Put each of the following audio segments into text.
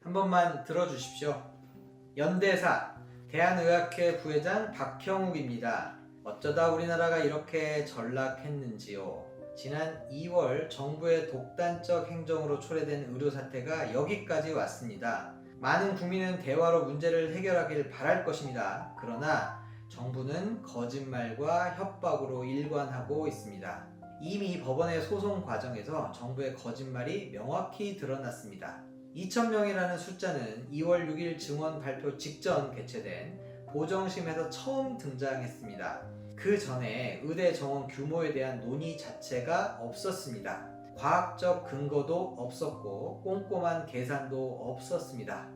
한 번만 들어주십시오. 연대사 대한의학회 부회장 박형욱입니다. 어쩌다 우리나라가 이렇게 전락했는지요. 지난 2월 정부의 독단적 행정으로 초래된 의료사태가 여기까지 왔습니다. 많은 국민은 대화로 문제를 해결하길 바랄 것입니다. 그러나 정부는 거짓말과 협박으로 일관하고 있습니다. 이미 법원의 소송 과정에서 정부의 거짓말이 명확히 드러났습니다. 2,000명이라는 숫자는 2월 6일 증원 발표 직전 개최된 보정심에서 처음 등장했습니다. 그 전에 의대 정원 규모에 대한 논의 자체가 없었습니다. 과학적 근거도 없었고 꼼꼼한 계산도 없었습니다.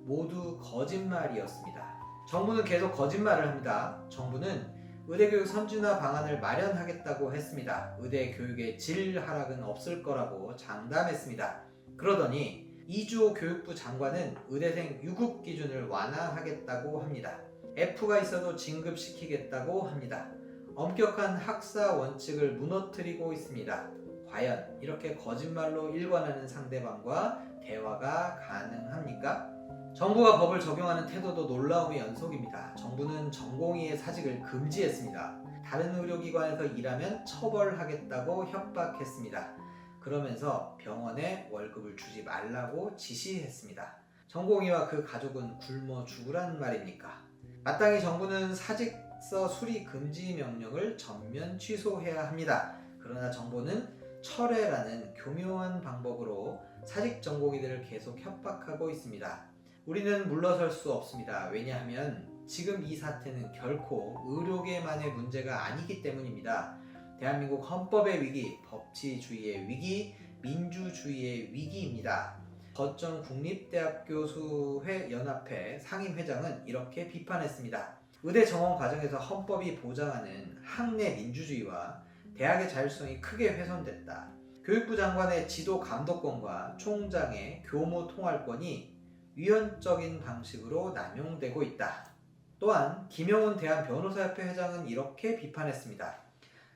모두 거짓말이었습니다. 정부는 계속 거짓말을 합니다. 정부는 의대교육 선진화 방안을 마련하겠다고 했습니다. 의대 교육의 질 하락은 없을 거라고 장담했습니다. 그러더니 이주호 교육부 장관은 의대생 유급 기준을 완화하겠다고 합니다. F가 있어도 진급시키겠다고 합니다. 엄격한 학사 원칙을 무너뜨리고 있습니다. 과연 이렇게 거짓말로 일관하는 상대방과 대화가 가능합니까? 정부가 법을 적용하는 태도도 놀라움의 연속입니다. 정부는 전공의의 사직을 금지했습니다. 다른 의료기관에서 일하면 처벌하겠다고 협박했습니다. 그러면서 병원에 월급을 주지 말라고 지시했습니다. 전공의와 그 가족은 굶어 죽으란 말입니까? 마땅히 정부는 사직서 수리 금지 명령을 전면 취소해야 합니다. 그러나 정부는 철회라는 교묘한 방법으로 사직 전공의들을 계속 협박하고 있습니다. 우리는 물러설 수 없습니다. 왜냐하면 지금 이 사태는 결코 의료계만의 문제가 아니기 때문입니다. 대한민국 헌법의 위기, 법치주의의 위기, 민주주의의 위기입니다. 거점 국립대학교수회 연합회 상임회장은 이렇게 비판했습니다. 의대 정원 과정에서 헌법이 보장하는 학내 민주주의와 대학의 자율성이 크게 훼손됐다. 교육부 장관의 지도 감독권과 총장의 교무 통할권이 위헌적인 방식으로 남용되고 있다. 또한 김용훈 대한변호사협회 회장은 이렇게 비판했습니다.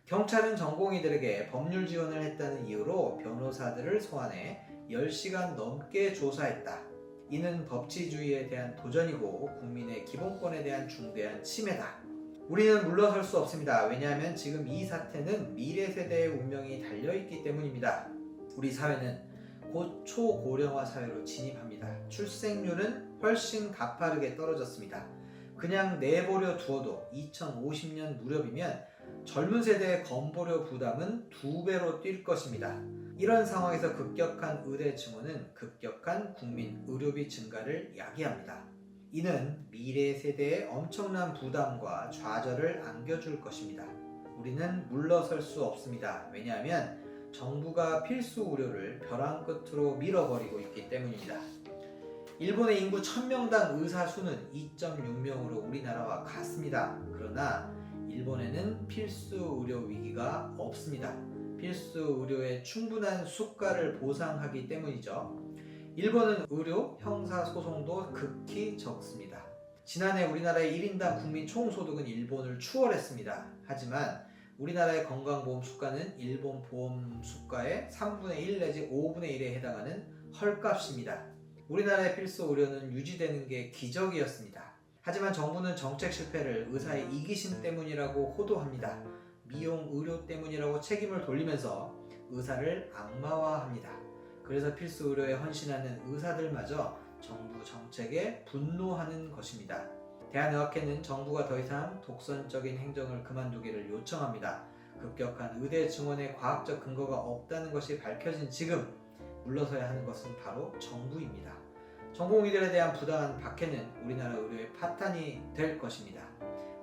경찰은 전공의들에게 법률 지원을 했다는 이유로 변호사들을 소환해 10시간 넘게 조사했다. 이는 법치주의에 대한 도전이고 국민의 기본권에 대한 중대한 침해다. 우리는 물러설 수 없습니다. 왜냐하면 지금 이 사태는 미래 세대의 운명이 달려있기 때문입니다. 우리 사회는 곧 초고령화 사회로 진입합니다. 출생률은 훨씬 가파르게 떨어졌습니다. 그냥 내버려 두어도 2050년 무렵이면 젊은 세대의 건보료 부담은 2배로 뛸 것입니다. 이런 상황에서 급격한 의대 증원은 급격한 국민 의료비 증가를 야기합니다. 이는 미래 세대의 엄청난 부담과 좌절을 안겨줄 것입니다. 우리는 물러설 수 없습니다. 왜냐하면 정부가 필수 의료를 벼랑 끝으로 밀어버리고 있기 때문입니다. 일본의 인구 1000명당 의사 수는 2.6명으로 우리나라와 같습니다. 그러나 일본에는 필수 의료 위기가 없습니다. 필수 의료의 충분한 수가를 보상하기 때문이죠. 일본은 의료 형사 소송도 극히 적습니다. 지난해 우리나라의 1인당 국민 총소득은 일본을 추월했습니다. 하지만 우리나라의 건강보험 수가는 일본 보험 수가의 3분의 1 내지 5분의 1에 해당하는 헐값입니다. 우리나라의 필수 의료는 유지되는 게 기적이었습니다. 하지만 정부는 정책 실패를 의사의 이기심 때문이라고 호도합니다. 미용 의료 때문이라고 책임을 돌리면서 의사를 악마화합니다. 그래서 필수 의료에 헌신하는 의사들마저 정부 정책에 분노하는 것입니다. 대한의학회는 정부가 더 이상 독선적인 행정을 그만두기를 요청합니다. 급격한 의대 증원에 과학적 근거가 없다는 것이 밝혀진 지금 물러서야 하는 것은 바로 정부입니다. 전공의들에 대한 부당한 박해는 우리나라 의료의 파탄이 될 것입니다.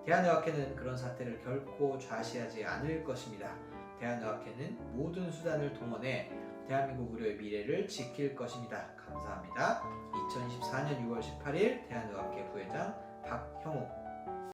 대한의학회는 그런 사태를 결코 좌시하지 않을 것입니다. 대한의학회는 모든 수단을 동원해 대한민국 의료의 미래를 지킬 것입니다. 감사합니다. 2024년 6월 18일 대한의학회 부회장 박형욱